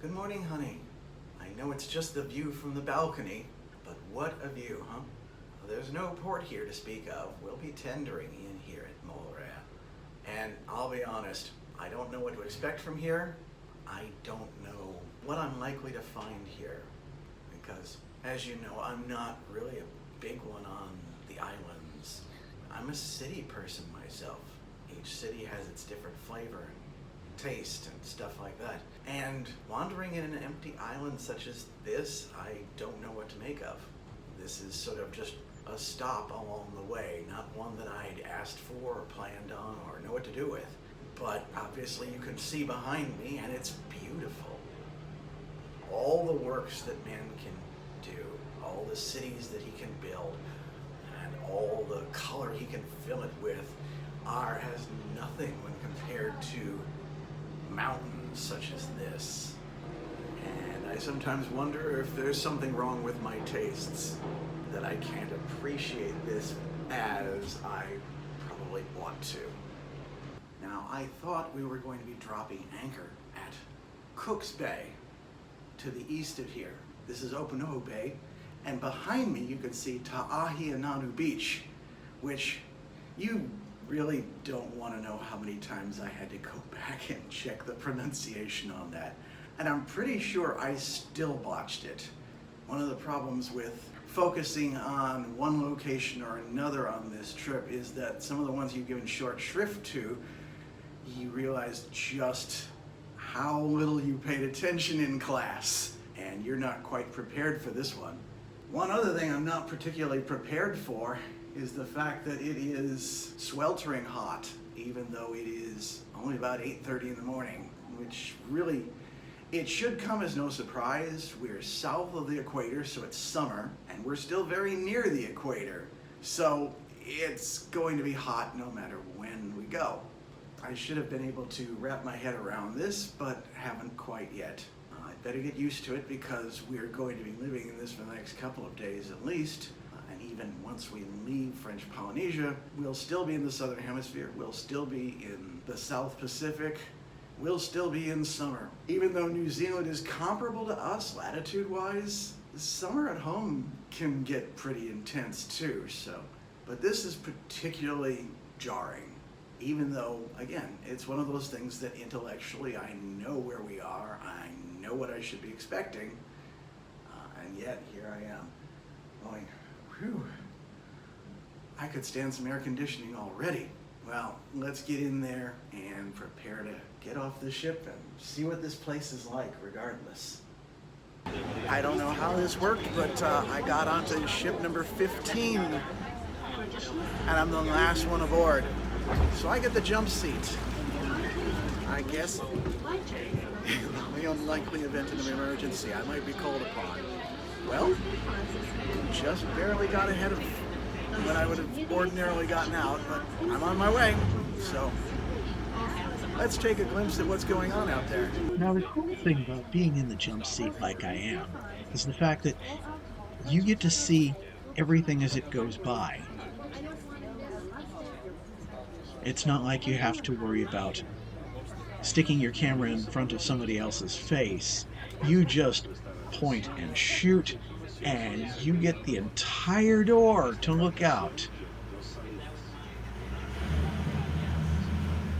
Good morning, honey. I know it's just the view from the balcony, but what a view, huh? Well, there's no port here to speak of. We'll be tendering in here at mmore. And I'll be honest, I don't know what to expect from here. I don't know what I'm likely to find here. Because, as you know, I'm not really a big one on the islands. I'm a city person myself. Each city has its different flavor and taste and stuff like that. And wandering in an empty island such as this, I don't know what to make of. This is sort of just a stop along the way, not one that I'd asked for or planned on or know what to do with. But obviously you can see behind me, and it's beautiful. All the works that man can do, all the cities that he can build, and all the color he can fill it with has nothing when compared to mountains such as this. And I sometimes wonder if there's something wrong with my tastes, that I can't appreciate this as I probably want to. Now, I thought we were going to be dropping anchor at Cook's Bay to the east of here. This is Oahu Bay, and behind me you can see Ta'ahiananu Beach, which you really don't want to know how many times I had to go back and check the pronunciation on that. And I'm pretty sure I still botched it. One of the problems with focusing on one location or another on this trip is that some of the ones you've given short shrift to, you realize just how little you paid attention in class, and you're not quite prepared for this one. One other thing I'm not particularly prepared for is the fact that it is sweltering hot, even though it is only about 8:30 in the morning, which really, it should come as no surprise. We're south of the equator, so it's summer, and we're still very near the equator, so it's going to be hot no matter when we go. I should have been able to wrap my head around this, but haven't quite yet. I'd better get used to it because we're going to be living in this for the next couple of days at least. And even once we leave French Polynesia, we'll still be in the Southern Hemisphere, we'll still be in the South Pacific, we'll still be in summer. Even though New Zealand is comparable to us latitude-wise, summer at home can get pretty intense too, so. But this is particularly jarring, even though, again, it's one of those things that intellectually I know where we are, I know what I should be expecting, and yet here I am going, whew, I could stand some air conditioning already. Well, let's get in there and prepare to get off the ship and see what this place is like regardless. I don't know how this worked, but I got onto ship number 15 and I'm the last one aboard. So I get the jump seat. I guess in the unlikely event of an emergency I might be called upon. Well, just barely got ahead of when I would have ordinarily gotten out, but I'm on my way. So let's take a glimpse at what's going on out there. Now, the cool thing about being in the jump seat like I am is the fact that you get to see everything as it goes by. It's not like you have to worry about sticking your camera in front of somebody else's face. You just point and shoot, and you get the entire door to look out.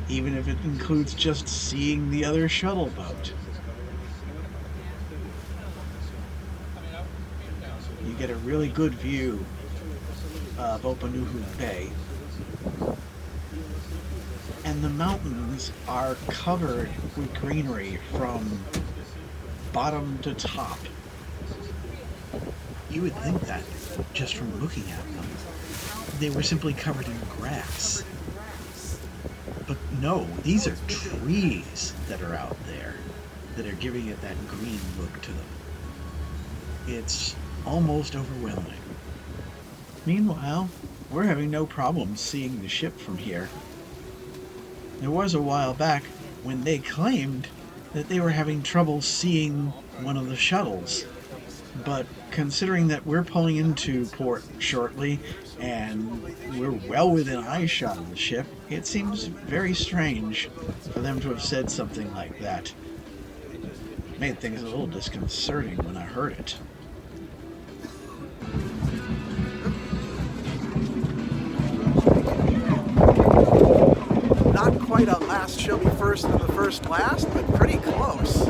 Even if it includes just seeing the other shuttle boat. You get a really good view of Oahu Bay. And the mountains are covered with greenery from bottom to top. You would think that just from looking at them, they were simply covered in grass. But no, these are trees that are out there that are giving it that green look to them. It's almost overwhelming. Meanwhile, we're having no problem seeing the ship from here. There was a while back when they claimed that they were having trouble seeing one of the shuttles. But considering that we're pulling into port shortly and we're well within eyeshot of the ship, it seems very strange for them to have said something like that. Made things a little disconcerting when I heard it. Not quite a last shall be first and the first last, but pretty close.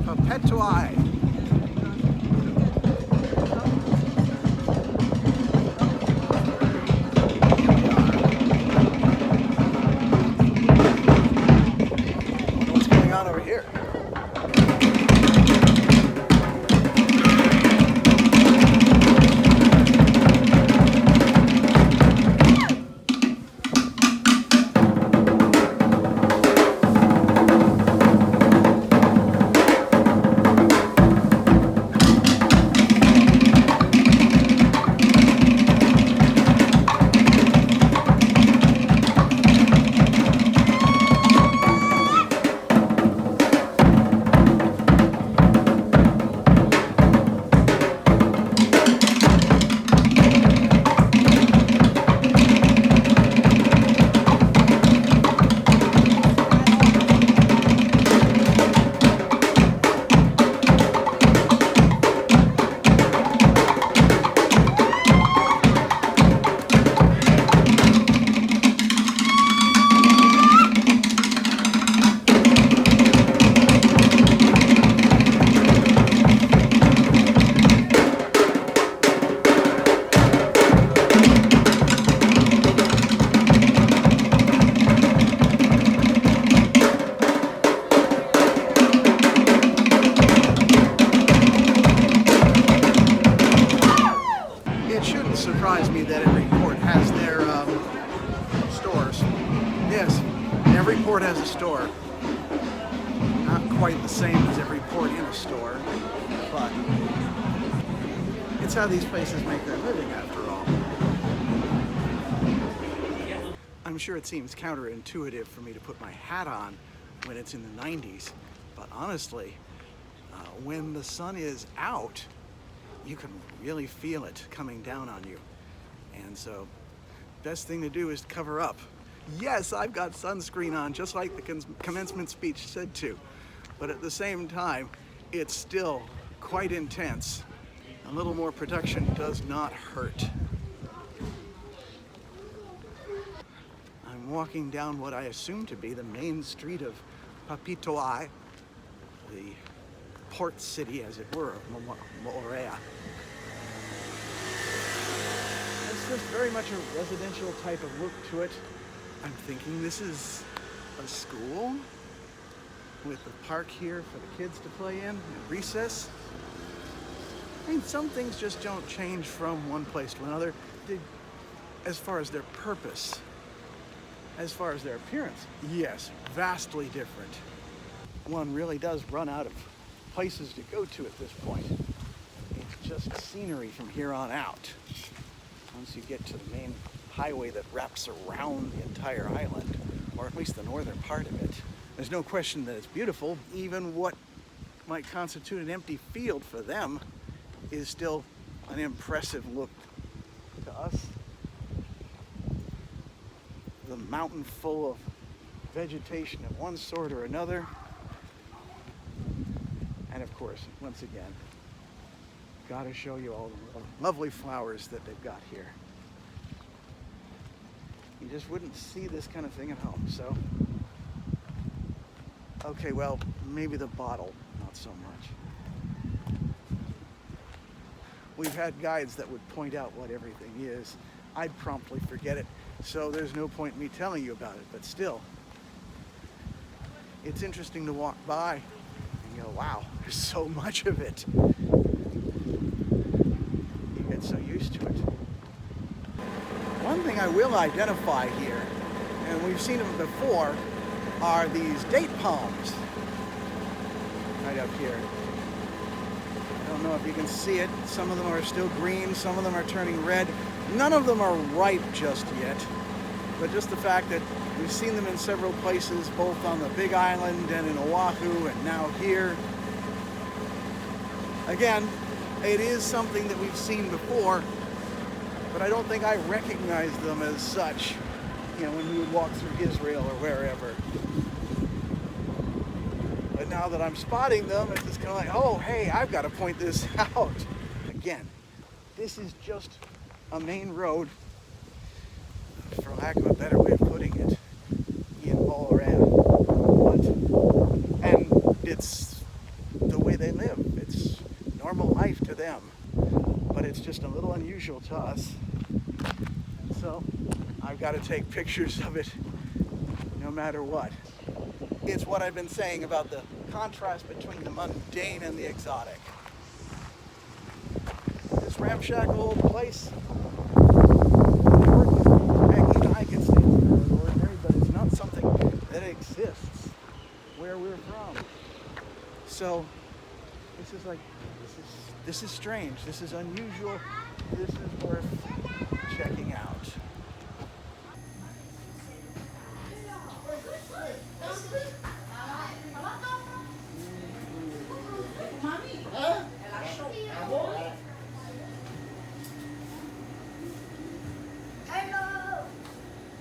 Papetoai. What's going on over here? Surprise me that every port has their stores. Yes, every port has a store. Not quite the same as every port in a store, but it's how these places make their living after all. I'm sure it seems counterintuitive for me to put my hat on when it's in the 90s, but honestly, when the sun is out, you can really feel it coming down on you. And so, best thing to do is to cover up. Yes, I've got sunscreen on, just like the commencement speech said to, but at the same time, it's still quite intense. A little more protection does not hurt. I'm walking down what I assume to be the main street of Papetoai, the port city, as it were, of Mmore. It's just very much a residential type of look to it. I'm thinking this is a school with a park here for the kids to play in at recess. I mean, some things just don't change from one place to another. As far as their purpose, as far as their appearance, yes, vastly different. One really does run out of places to go to at this point. It's just scenery from here on out. Once you get to the main highway that wraps around the entire island, or at least the northern part of it, there's no question that it's beautiful. Even what might constitute an empty field for them is still an impressive look to us. The mountain full of vegetation of one sort or another. And of course, once again, gotta show you all the lovely flowers that they've got here. You just wouldn't see this kind of thing at home, so. Okay, well, maybe the bottle, not so much. We've had guides that would point out what everything is. I'd promptly forget it, so there's no point in me telling you about it, but still, it's interesting to walk by and go, wow, there's so much of it. You get so used to it. One thing I will identify here, and we've seen them before, are these date palms right up here. I don't know if you can see it. Some of them are still green, some of them are turning red. None of them are ripe just yet, but just the fact that we've seen them in several places, both on the Big Island and in Oahu, and now here. Again, it is something that we've seen before, but I don't think I recognize them as such. when we would walk through Israel or wherever. But now that I'm spotting them, it's just kind of like, oh, hey, I've got to point this out. Again, this is just a main road, for lack of a better way of putting it, in Moleran. And it's the way they live. It's normal life to them. But it's just a little unusual to us. And so I've got to take pictures of it no matter what. It's what I've been saying about the contrast between the mundane and the exotic. This ramshackle old place, even I can say it's ordinary, but it's not something that exists where we're from. So this is like, this is strange, this is unusual, this is worth checking out.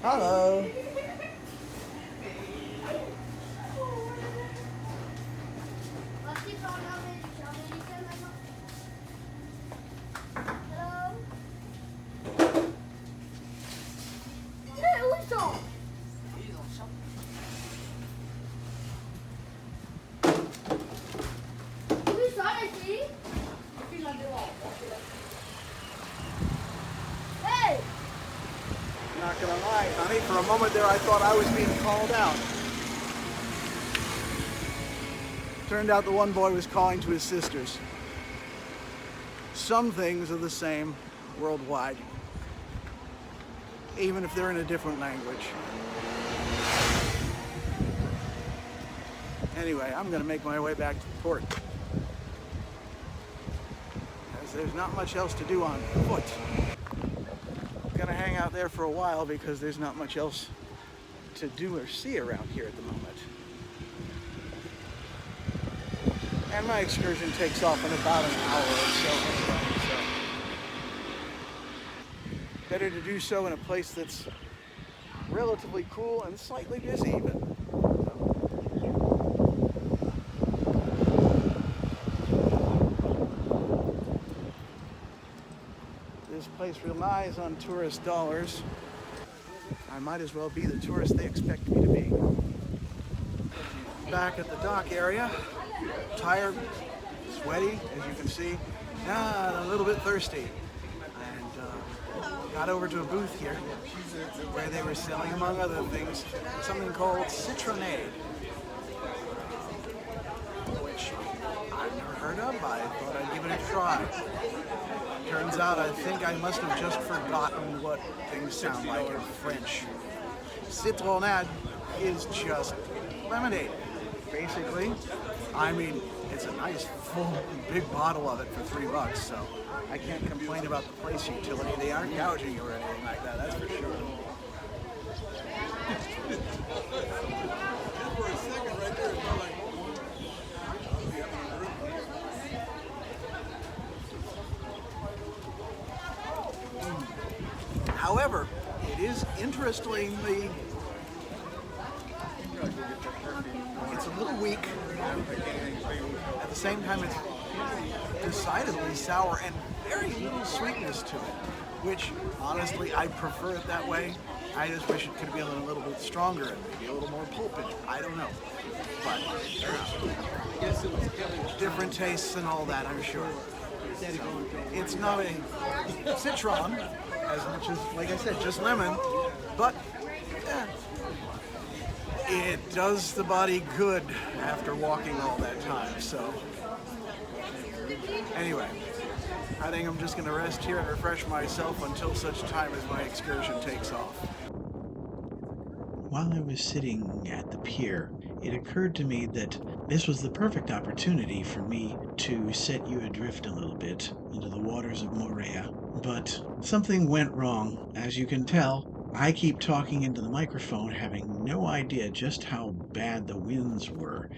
Hello. Not gonna lie, honey, for a moment there I thought I was being called out. Turned out the one boy was calling to his sisters. Some things are the same worldwide, even if they're in a different language. Anyway, I'm gonna make my way back to the port, as there's not much else to do on foot. Gonna hang out there for a while because there's not much else to do or see around here at the moment. And my excursion takes off in about an hour or so. Better to do so in a place that's relatively cool and slightly busy even. This place relies on tourist dollars. I might as well be the tourist they expect me to be. Back at the dock area, tired, sweaty, as you can see, and a little bit thirsty. And got over to a booth here where they were selling, among other things, something called citronade, which I've never heard of. I thought I'd give it a try. Turns out I think I must have just forgotten what things sound like in French. Citronade is just lemonade, basically. I mean, it's a nice, full, big bottle of it for $3, so I can't complain about the place utility. They aren't gouging you or anything like that, that's for sure. However, it is interestingly, it's a little weak. At the same time, it's decidedly sour and very little sweetness to it, which honestly, I prefer it that way. I just wish it could be a little bit stronger and maybe a little more pulp in it. I don't know. But different tastes and all that, I'm sure. So, it's not a citron as much as, like I said, just lemon, but it does the body good after walking all that time. So anyway, I think I'm just going to rest here and refresh myself until such time as my excursion takes off. While I was sitting at the pier, it occurred to me that this was the perfect opportunity for me to set you adrift a little bit into the waters of Moorea. But something went wrong. As you can tell, I keep talking into the microphone, having no idea just how bad the winds were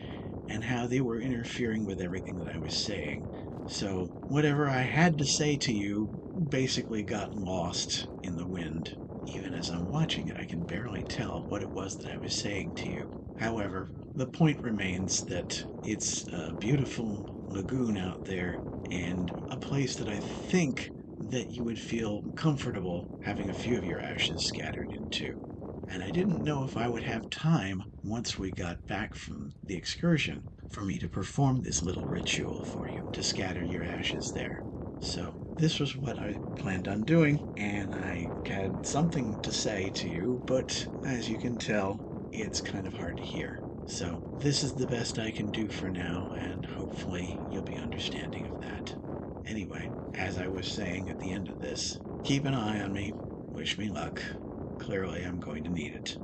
and how they were interfering with everything that I was saying. So whatever I had to say to you basically got lost in the wind. Even as I'm watching it, I can barely tell what it was that I was saying to you. However, the point remains that it's a beautiful lagoon out there and a place that I think that you would feel comfortable having a few of your ashes scattered into. And I didn't know if I would have time once we got back from the excursion for me to perform this little ritual for you to scatter your ashes there. So, this was what I planned on doing, and I had something to say to you, but as you can tell, it's kind of hard to hear. So, this is the best I can do for now, and hopefully you'll be understanding of that. Anyway, as I was saying at the end of this, keep an eye on me, wish me luck. Clearly, I'm going to need it.